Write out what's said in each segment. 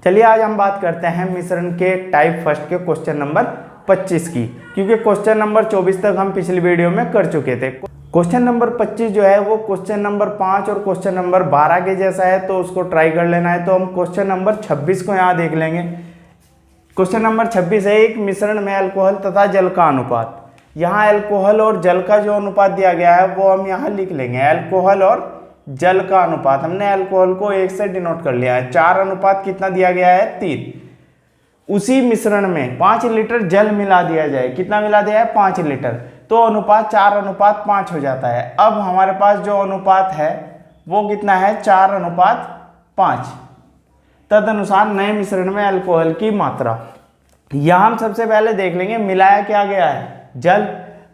चलिए आज हम बात करते हैं मिश्रण के टाइप फर्स्ट के क्वेश्चन नंबर 25 की, क्योंकि क्वेश्चन नंबर 24 तक हम पिछली वीडियो में कर चुके थे। क्वेश्चन नंबर 25 जो है वो क्वेश्चन नंबर 5 और क्वेश्चन नंबर 12 के जैसा है, तो उसको ट्राई कर लेना है। तो हम क्वेश्चन नंबर 26 को यहाँ देख लेंगे। क्वेश्चन नंबर 26 है, एक मिश्रण में अल्कोहल तथा जल का अनुपात। यहाँ अल्कोहल और जल का जो अनुपात दिया गया है वो हम यहाँ लिख लेंगे, अल्कोहल और जल का अनुपात। हमने अल्कोहल को 1 से डिनोट कर लिया है। 4 अनुपात कितना दिया गया है, 3। उसी मिश्रण में 5 लीटर जल मिला दिया जाए, कितना मिला दिया है, 5 लीटर, तो अनुपात 4:5 हो जाता है। अब हमारे पास जो अनुपात है वो कितना है, 4:5। तदनुसार नए मिश्रण में अल्कोहल की मात्रा। यहां हम सबसे पहले देख लेंगे मिलाया क्या गया है, जल।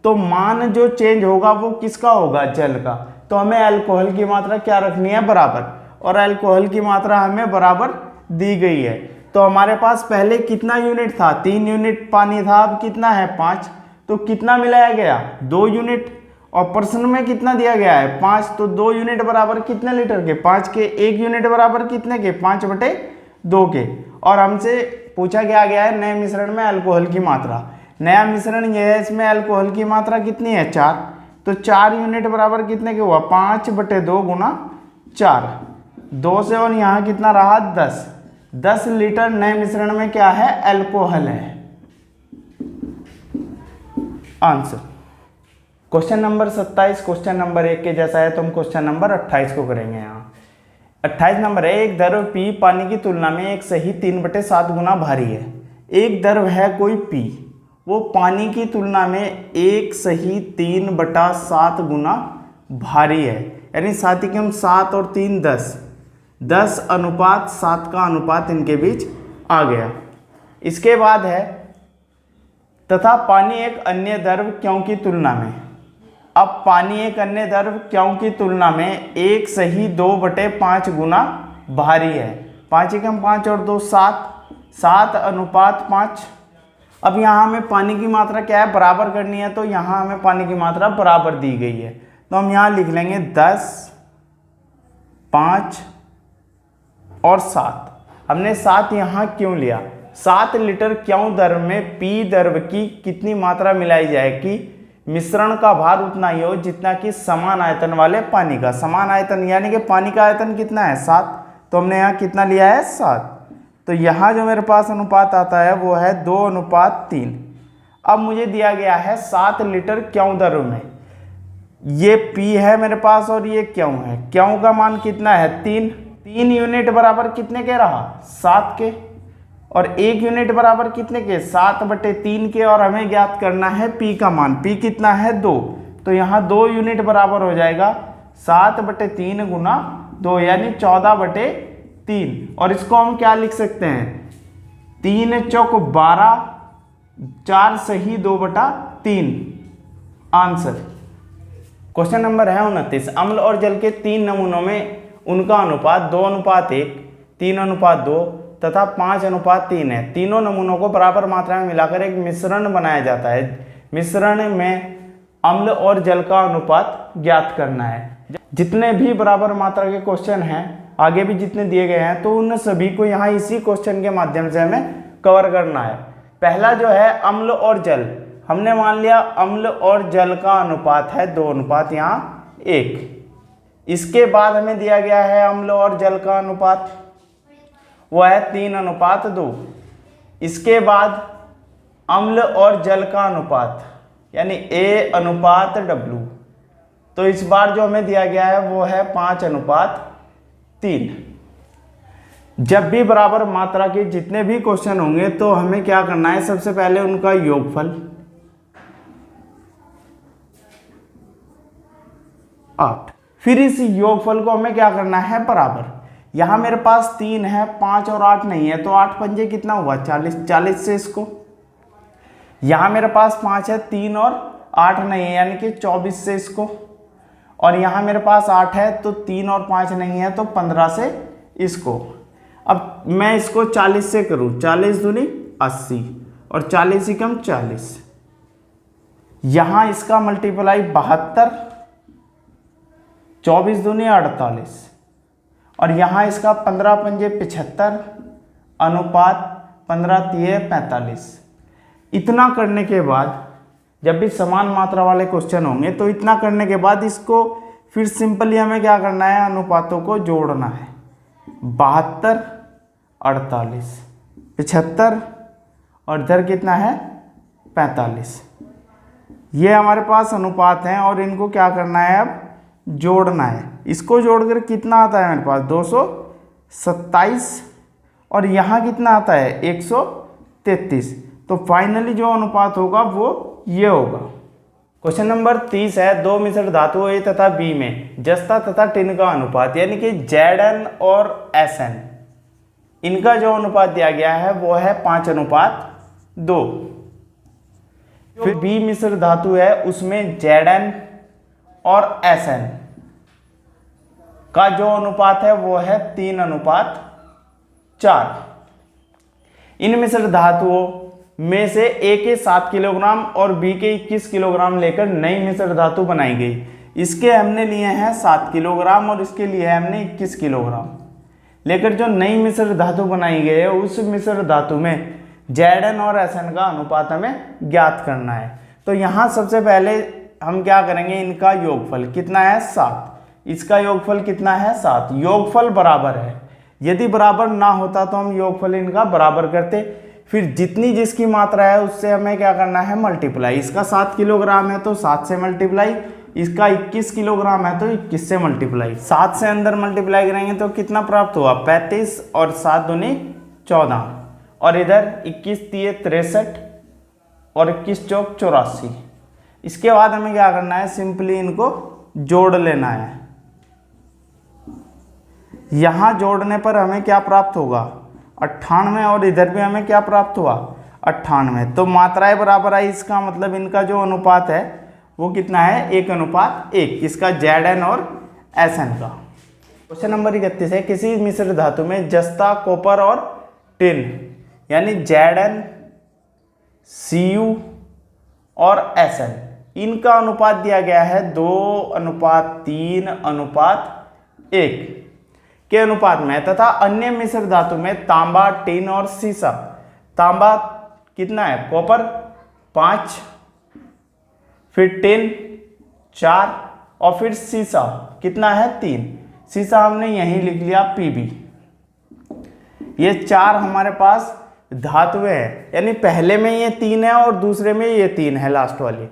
तो मान जो चेंज होगा वो किसका होगा, जल का। तो हमें अल्कोहल की मात्रा क्या रखनी है, बराबर, और अल्कोहल की मात्रा हमें बराबर दी गई है। तो हमारे पास पहले कितना यूनिट था, 3 यूनिट पानी था, अब कितना है, 5। तो कितना मिलाया गया, 2 यूनिट। और प्रश्न में कितना दिया गया है, 5। तो 2 यूनिट बराबर कितने लीटर के, 5 के। 1 यूनिट बराबर कितने के, 5/2 के। और हमसे पूछा गया है नए मिश्रण में अल्कोहल की मात्रा। नया मिश्रण यह है, इसमें अल्कोहल की मात्रा कितनी है, 4। तो 4 यूनिट बराबर कितने के हुआ, 5/2 गुना 4, 2 से, और यहाँ कितना रहा, 10 लीटर नए मिश्रण में क्या है, अल्कोहल है। Answer question number 27 question number 1 के जैसा है, तो हम क्वेश्चन नंबर 28 को करेंगे। यहाँ 28 नंबर है, एक द्रव P पानी की तुलना में 1 सही 3/7 गुना भारी है। एक द्रव है कोई P, वो पानी की तुलना में 1 सही 3/7 गुना भारी है। यानी 7 और 3 10:7 का अनुपात इनके बीच आ गया। इसके बाद है तथा पानी एक अन्य द्रव क्यों की तुलना में। अब पानी एक अन्य द्रव क्यों की तुलना में 1 सही 2/5 गुना भारी है। 5 एकम 5 और 2 7:5। अब यहाँ हमें पानी की मात्रा क्या है, बराबर करनी है। तो यहाँ हमें पानी की मात्रा बराबर दी गई है, तो हम यहाँ लिख लेंगे 10, 5 और 7। हमने 7 यहाँ क्यों लिया, 7 लीटर क्यों द्रव में P द्रव की कितनी मात्रा मिलाई जाए कि मिश्रण का भार उतना ही हो जितना कि समान आयतन वाले पानी का। समान आयतन यानी कि पानी का आयतन कितना है, 7। तो हमने यहाँ कितना लिया है, 7। तो यहाँ जो मेरे पास अनुपात आता है वो है 2:3। अब मुझे दिया गया है 7 लीटर क्यों द्रव में, ये P है मेरे पास और ये क्यों है। क्यों का मान कितना है, 3 यूनिट बराबर कितने के रहा, 7 के। और 1 यूनिट बराबर कितने के, 7/3 के। और हमें ज्ञात करना है P का मान। P कितना है, 2। तो यहाँ 2 यूनिट बराबर हो जाएगा 7/3 गुना 2, यानी 14/3। और इसको हम क्या लिख सकते हैं, 3 चौक 12, 4 सही 2/3। आंसर क्वेश्चन नंबर है 29, अम्ल और जल के 3 नमूनों में उनका अनुपात 2:1, 3:2 तथा 5:3 है। तीनों नमूनों को बराबर मात्रा में मिलाकर एक मिश्रण बनाया जाता है। मिश्रण में अम्ल और जल का अनुपात ज्ञात करना है। जितने भी बराबर मात्रा के क्वेश्चन हैं, आगे भी जितने दिए गए हैं, तो उन सभी को यहाँ इसी क्वेश्चन के माध्यम से हमें कवर करना है। पहला जो है अम्ल और जल, हमने मान लिया अम्ल और जल का अनुपात है 2:1। इसके बाद हमें दिया गया है अम्ल और जल का अनुपात, वो है 3:2। इसके बाद अम्ल और जल का अनुपात यानी A/W। तो इस बार जो हमें दिया गया है वो है 5:3। जब भी बराबर मात्रा के जितने भी क्वेश्चन होंगे तो हमें क्या करना है, सबसे पहले उनका योगफल 8। फिर इस योगफल को हमें क्या करना है, बराबर। यहां मेरे पास 3 है, 5 और 8 नहीं है, तो 8 पंजे कितना हुआ, 40। 40 से इसको, यहां मेरे पास 5 है, 3 और 8 नहीं है, यानी कि 24 से इसको। और यहां मेरे पास 8 है, तो 3 और 5 नहीं है, तो 15 से इसको। अब मैं इसको 40 से करूं, 40 दूनी 80 और 40 एकम 40। यहां इसका मल्टीप्लाई 72, 24 दूनी 48 और यहाँ इसका 15 पंजे 75 अनुपात 15:45। इतना करने के बाद जब भी समान मात्रा वाले क्वेश्चन होंगे तो इतना करने के बाद इसको फिर सिंपली हमें क्या करना है, अनुपातों को जोड़ना है। 72, 48, 75 और इधर कितना है 45। ये हमारे पास अनुपात हैं और इनको क्या करना है, अब जोड़ना है। इसको जोड़कर कितना आता है मेरे पास 227 और यहाँ कितना आता है 133। तो फाइनली जो अनुपात होगा वो ये होगा। क्वेश्चन नंबर 30 है, दो मिश्र धातुओं A तथा B में जस्ता तथा टिन का अनुपात यानी कि Zn और Sn, इनका जो अनुपात दिया गया है वो है 5:2। फिर B मिश्र धातु है उसमें Zn और Sn का जो अनुपात है वो है 3:4। इन मिश्र धातुओं में से A के 7 किलोग्राम और B के 21 किलोग्राम लेकर नई मिश्र धातु बनाई गई। इसके हमने लिए हैं 7 किलोग्राम और इसके लिए हमने 21 किलोग्राम लेकर जो नई मिश्र धातु बनाई गई है उस मिश्र धातु में Zn और Sn का अनुपात हमें ज्ञात करना है। तो यहाँ सबसे पहले हम क्या करेंगे, इनका योगफल कितना है 7, इसका योगफल कितना है 7। योगफल बराबर है, यदि बराबर ना होता तो हम योगफल इनका बराबर करते। फिर जितनी जिसकी मात्रा है उससे हमें क्या करना है मल्टीप्लाई। इसका 7 किलोग्राम है तो 7 से मल्टीप्लाई, इसका 21 किलोग्राम है तो 21 से मल्टीप्लाई। 7 से अंदर मल्टीप्लाई करेंगे तो कितना प्राप्त हुआ 35 और 7 दूनी 14 और इधर 21 3 63 और 21 चौक 84। इसके बाद हमें क्या करना है, सिंपली इनको जोड़ लेना है। यहाँ जोड़ने पर हमें क्या प्राप्त होगा 98 और इधर भी हमें क्या प्राप्त हुआ 98। तो मात्राएं बराबर आई, इसका मतलब इनका जो अनुपात है वो कितना है 1:1, किसका Zn और Sn का। क्वेश्चन नंबर 31 है, किसी मिश्र धातु में जस्ता, कॉपर और टिन यानी Zn, Cu और Sn, इनका अनुपात दिया गया है 2:3:1 के अनुपात में तथा अन्य मिश्र धातु में तांबा, टिन और सीसा। तांबा कितना है कॉपर 5, फिर टिन 4 और फिर सीसा कितना है 3। सीसा हमने यहीं लिख लिया Pb। ये 4 हमारे पास धातुएं हैं, यानी पहले में ये 3 है और दूसरे में ये 3 है लास्ट वाली।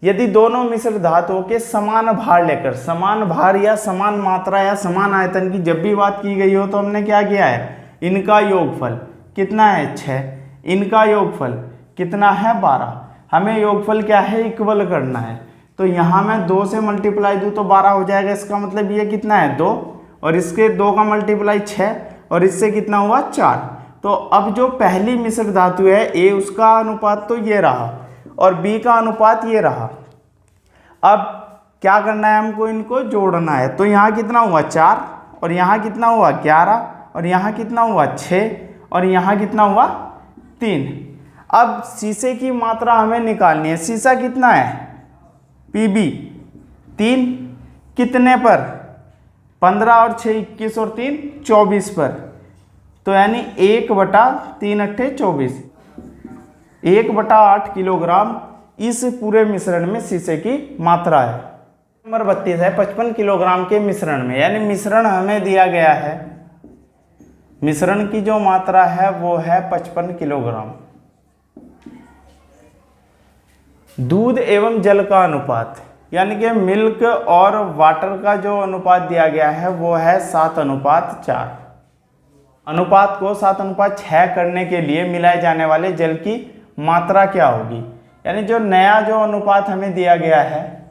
यदि दोनों मिश्र धातुओं के समान भार लेकर, समान भार या समान मात्रा या समान आयतन की जब भी बात की गई हो तो हमने क्या किया है, इनका योगफल कितना है 6, इनका योगफल कितना है 12। हमें योगफल क्या है इक्वल करना है। तो यहाँ मैं 2 से मल्टीप्लाई दूँ तो 12 हो जाएगा, इसका मतलब ये कितना है 2 और इसके 2 का मल्टीप्लाई 6 और इससे कितना हुआ 4। तो अब जो पहली मिश्र धातु है A, उसका अनुपात तो ये रहा और B का अनुपात ये रहा। अब क्या करना है, हमको इनको जोड़ना है। तो यहाँ कितना हुआ 4 और यहाँ कितना हुआ 11 और यहाँ कितना हुआ 6 और यहाँ कितना हुआ 3। अब शीशे की मात्रा हमें निकालनी है। शीशा कितना है Pb 3, कितने पर 15 और 6 21 और 3 24 पर। तो यानी 1/3 × 24, 1/8 किलोग्राम इस पूरे मिश्रण में शीशे की मात्रा है। नंबर 32 है, 55 किलोग्राम के मिश्रण में, यानी मिश्रण हमें दिया गया है, मिश्रण की जो मात्रा है वो है 55 किलोग्राम। दूध एवं जल का अनुपात यानी कि मिल्क और वाटर का जो अनुपात दिया गया है वो है 7:4। अनुपात को 7:6 करने के लिए मिलाए जाने वाले जल की मात्रा क्या होगी। यानी जो नया जो अनुपात हमें दिया गया है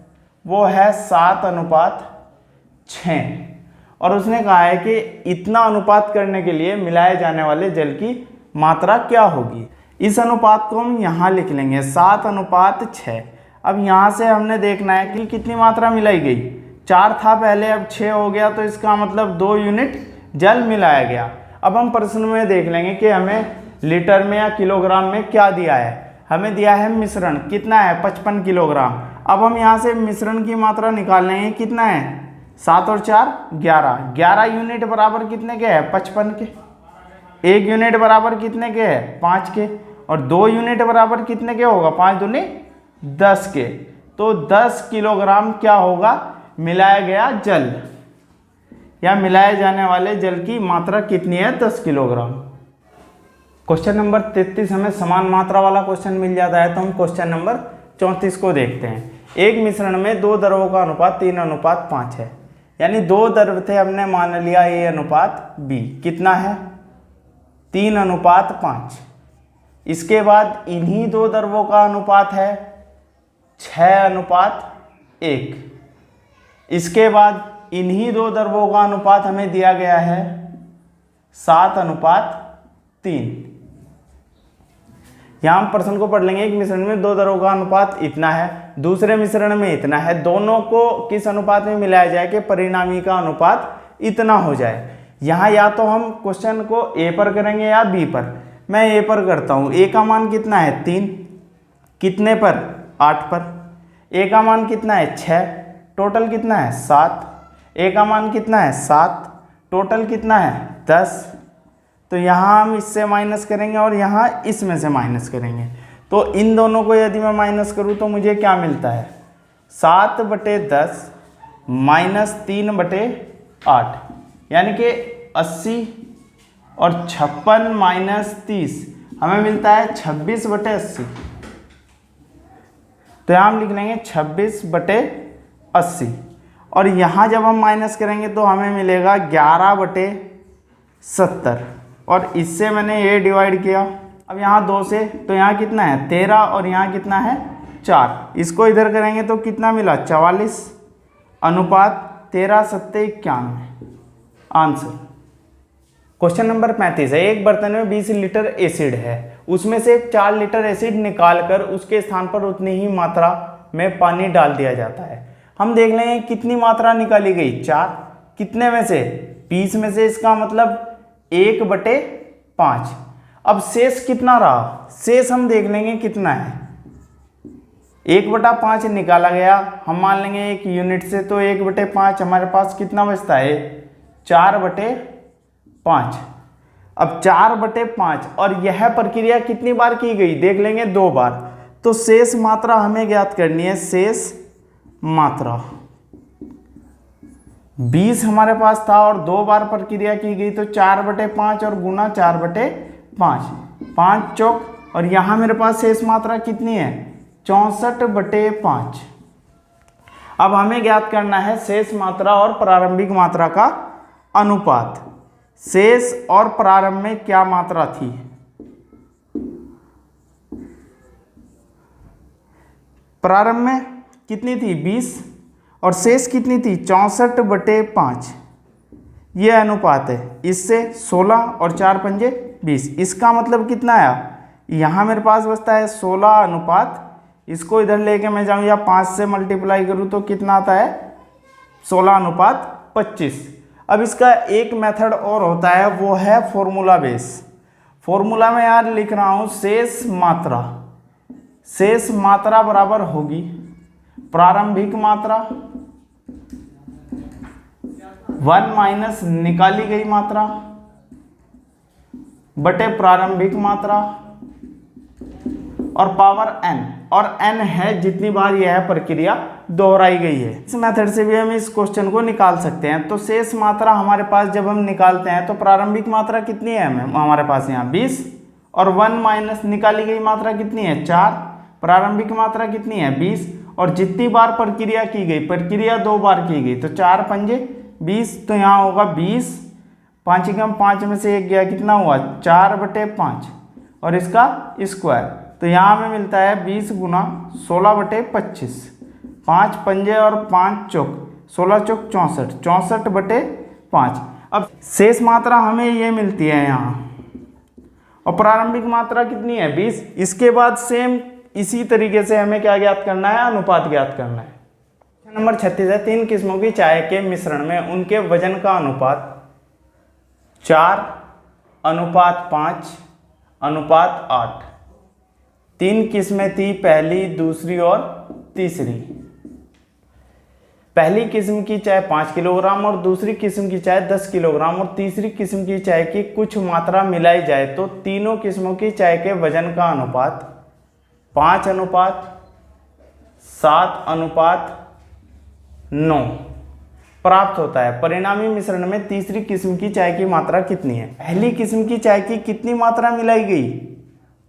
वो है 7:6 और उसने कहा है कि इतना अनुपात करने के लिए मिलाए जाने वाले जल की मात्रा क्या होगी। इस अनुपात को हम यहाँ लिख लेंगे 7:6। अब यहाँ से हमने देखना है कि कितनी मात्रा मिलाई गई, 4 था पहले अब 6 हो गया, तो इसका मतलब 2 यूनिट जल मिलाया गया। अब हम प्रश्न में देख लेंगे कि हमें लीटर में या किलोग्राम में क्या दिया है। हमें दिया है मिश्रण कितना है 55 किलोग्राम। अब हम यहाँ से मिश्रण की मात्रा निकाल लेंगे, कितना है 7 और 4 11, 11 यूनिट बराबर कितने के हैं 55 के। 1 यूनिट बराबर कितने के है 5 के, और 2 यूनिट बराबर कितने के होगा 5 दूनी 10 के। तो 10 किलोग्राम क्या होगा मिलाया गया जल, या मिलाए जाने वाले जल की मात्रा कितनी है 10 किलोग्राम। क्वेश्चन नंबर 33 हमें समान मात्रा वाला क्वेश्चन मिल जाता है, तो हम क्वेश्चन नंबर 34 को देखते हैं। एक मिश्रण में 2 द्रवों का अनुपात 3:5 है, यानी 2 द्रव थे, हमने मान लिया A अनुपात B कितना है 3:5। इसके बाद इन्हीं 2 द्रवों का अनुपात है 6:1। इसके बाद इन्हीं 2 द्रवों का अनुपात हमें दिया गया है 7:3। यहाँ हम प्रश्न को पढ़ लेंगे। एक मिश्रण में 2 द्रवों का अनुपात इतना है, दूसरे मिश्रण में इतना है, दोनों को किस अनुपात में मिलाया जाए कि परिणामी का अनुपात इतना हो जाए। यहाँ या तो हम क्वेश्चन को ए पर करेंगे या बी पर। मैं ए पर करता हूँ। ए का मान कितना है 3, कितने पर 8 पर। ए का मान कितना है 6, टोटल कितना है 7। ए का मान कितना है 7, टोटल कितना है 10। तो यहाँ हम इससे माइनस करेंगे और यहाँ इसमें से माइनस करेंगे। तो इन दोनों को यदि मैं माइनस करूँ तो मुझे क्या मिलता है 7/10 माइनस 3/8, यानी कि 80 और 56 माइनस 30 हमें मिलता है 26/80। तो यहाँ हम लिख लेंगे 26/80, और यहाँ जब हम माइनस करेंगे तो हमें मिलेगा 11/70, और इससे मैंने ये डिवाइड किया। अब यहाँ 2 से, तो यहाँ कितना है 13 और यहाँ कितना है 4। इसको इधर करेंगे तो कितना मिला 44 अनुपात 13 7 91 आंसर। क्वेश्चन नंबर 35 है। एक बर्तन में 20 लीटर एसिड है, उसमें से 4 लीटर एसिड निकालकर उसके स्थान पर उतनी ही मात्रा में पानी डाल दिया जाता है। हम देख लेंगे कितनी मात्रा निकाली गई 4, कितने में से 20 में से, इसका मतलब 1/5। अब शेष कितना रहा, शेष हम देख लेंगे कितना है 1/5 निकाला गया, हम मान लेंगे 1 यूनिट से, तो 1/5 हमारे पास कितना बचता है 4/5। अब 4/5 और यह प्रक्रिया कितनी बार की गई देख लेंगे 2 बार। तो शेष मात्रा हमें ज्ञात करनी है। शेष मात्रा 20 हमारे पास था और 2 बार प्रक्रिया की गई, तो 4/5 और गुना 4/5, 5 चौक, और यहाँ मेरे पास शेष मात्रा कितनी है 64/5। अब हमें ज्ञात करना है शेष मात्रा और प्रारंभिक मात्रा का अनुपात। शेष और प्रारंभ में क्या मात्रा थी, प्रारंभ में कितनी थी 20 और शेष कितनी थी 64/5। ये अनुपात है। इससे 16 और 4 पंजे 20, इसका मतलब कितना आया, यहाँ मेरे पास बचता है 16 अनुपात, इसको इधर लेके मैं जाऊँ या 5 से मल्टीप्लाई करूँ तो कितना आता है 16:25। अब इसका एक मेथड और होता है, वो है फॉर्मूला बेस। फॉर्मूला में यार लिख रहा हूँ शेष मात्रा, शेष मात्रा बराबर होगी प्रारंभिक मात्रा 1 माइनस निकाली गई मात्रा बटे प्रारंभिक मात्रा और पावर n, और n है जितनी बार यह प्रक्रिया दोहराई गई है। इस मेथड से भी हम इस क्वेश्चन को निकाल सकते हैं। तो शेष मात्रा हमारे पास जब हम निकालते हैं तो प्रारंभिक मात्रा कितनी है हमारे पास यहाँ 20, और 1 माइनस निकाली गई मात्रा कितनी है 4, प्रारंभिक मात्रा कितनी है 20, और जितनी बार प्रक्रिया की गई, प्रक्रिया 2 बार की गई, तो 4 पंजे 20, तो यहाँ होगा 20, 5 कम 5 में से 1 गया, कितना हुआ 4/5, और इसका स्क्वायर, तो यहाँ हमें मिलता है 20 गुना 16/25, 5 पंजे और 5 चौक 16 चौक 64, 64/5। अब शेष मात्रा हमें ये मिलती है यहाँ, और प्रारंभिक मात्रा कितनी है 20। इसके बाद सेम इसी तरीके से हमें क्या ज्ञात करना है, अनुपात ज्ञात करना है। नंबर 36 है। 3 किस्मों की चाय के मिश्रण में उनके वजन का अनुपात 4:5:8। 3 किस्में थी, पहली, दूसरी और तीसरी। पहली किस्म की चाय 5 किलोग्राम और दूसरी किस्म की चाय 10 किलोग्राम और तीसरी किस्म की चाय की कुछ मात्रा मिलाई जाए तो तीनों किस्मों की चाय के वजन का अनुपात 5:7:9 प्राप्त होता है। परिणामी मिश्रण में तीसरी किस्म की चाय की मात्रा कितनी है? पहली किस्म की चाय की कितनी मात्रा मिलाई गई?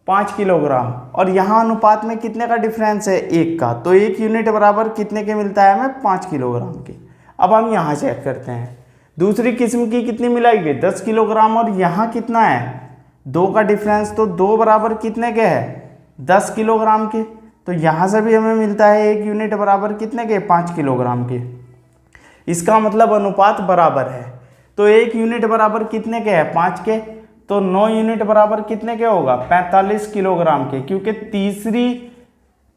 5 किलोग्राम, और यहाँ अनुपात में कितने का डिफरेंस है? 1 का। तो 1 यूनिट बराबर कितने के मिलता है हमें? 5 किलोग्राम के। अब हम यहाँ चेक करते हैं, दूसरी किस्म की कितनी मिलाई गई? 10 किलोग्राम, और यहाँ कितना है? 2 का डिफरेंस, तो 2 बराबर कितने के है? 10 किलोग्राम के। तो यहाँ से भी हमें मिलता है 1 यूनिट बराबर कितने के? 5 किलोग्राम के। इसका मतलब अनुपात बराबर है। तो 1 यूनिट बराबर कितने के है? 5 के। तो 9 यूनिट बराबर कितने के होगा? 45 किलोग्राम के, क्योंकि तीसरी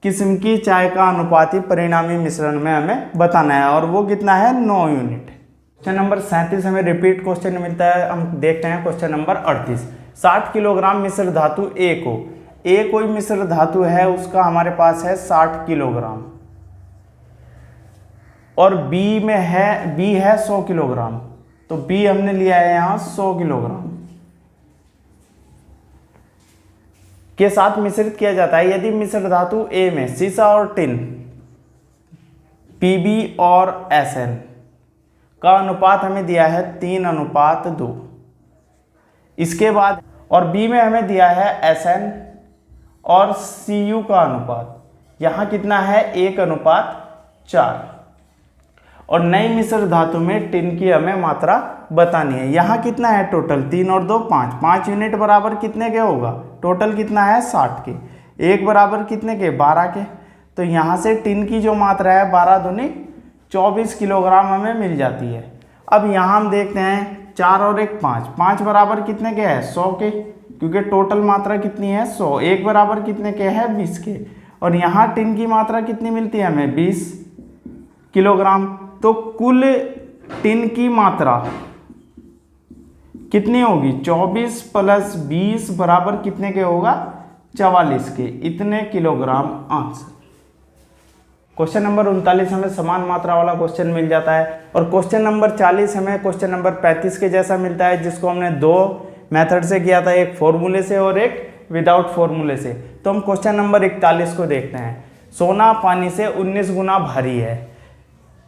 किस्म की चाय का अनुपात ही परिणामी मिश्रण में हमें बताना है, और वो कितना है? 9 यूनिट। क्वेश्चन नंबर 37 हमें रिपीट क्वेश्चन मिलता है। हम देखते हैं क्वेश्चन नंबर 38। 60 किलोग्राम मिश्र धातु ए को, ए कोई मिश्र धातु है, उसका हमारे पास है 60 किलोग्राम, और बी है 100 किलोग्राम। तो बी हमने लिया है यहाँ 100 किलोग्राम के साथ मिश्रित किया जाता है। यदि मिश्र धातु ए में सीसा और टिन Pb और Sn का अनुपात हमें दिया है 3:2। इसके बाद और बी में हमें दिया है Sn और Cu का अनुपात, यहाँ कितना है? 1:4। और नई मिश्र धातु में टिन की हमें मात्रा बतानी है। यहाँ कितना है टोटल? 3 और 2 5, 5 यूनिट बराबर कितने के होगा? टोटल कितना है? 60 के। 1 बराबर कितने के? 12 के। तो यहाँ से टिन की जो मात्रा है 12 दूनी 24 किलोग्राम हमें मिल जाती है। अब यहाँ हम देखते हैं 4 और 1 5, 5 बराबर कितने के है? 100 के, क्योंकि टोटल मात्रा कितनी है? 100। 1 बराबर कितने के है? 20 के। और यहाँ टिन की मात्रा कितनी मिलती है हमें? 20 किलोग्राम। तो कुल टिन की मात्रा कितनी होगी? 24 + 20 बराबर कितने के होगा? 44 के। इतने किलोग्राम आंसर। क्वेश्चन नंबर 39 हमें समान मात्रा वाला क्वेश्चन मिल जाता है, और क्वेश्चन नंबर 40 हमें क्वेश्चन नंबर 35 के जैसा मिलता है, जिसको हमने 2 मेथड से किया था, एक फॉर्मूले से और एक विदाउट फॉर्मूले से। तो हम क्वेश्चन नंबर 41 को देखते हैं। सोना पानी से 19 गुना भारी है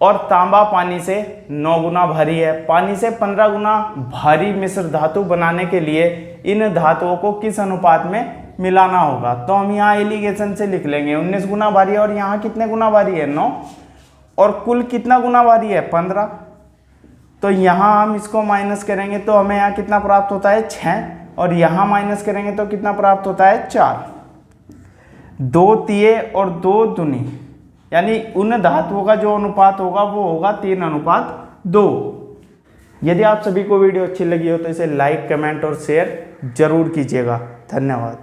और तांबा पानी से 9 गुना भारी है। पानी से 15 गुना भारी मिश्र धातु बनाने के लिए इन धातुओं को किस अनुपात में मिलाना होगा? तो हम यहाँ एलिगेशन से लिख लेंगे। 19 गुना भारी है, और यहाँ कितने गुना भारी है? 9, और कुल कितना गुना भारी है? 15। तो यहाँ हम इसको माइनस करेंगे तो हमें यहाँ कितना प्राप्त होता है? 6, और यहाँ माइनस करेंगे तो कितना प्राप्त होता है? 4। 2 तिये और 2 दूनी, यानी उन धातुओं का जो अनुपात होगा वो होगा 3:2। यदि आप सभी को वीडियो अच्छी लगी हो तो इसे लाइक, कमेंट और शेयर जरूर कीजिएगा। धन्यवाद।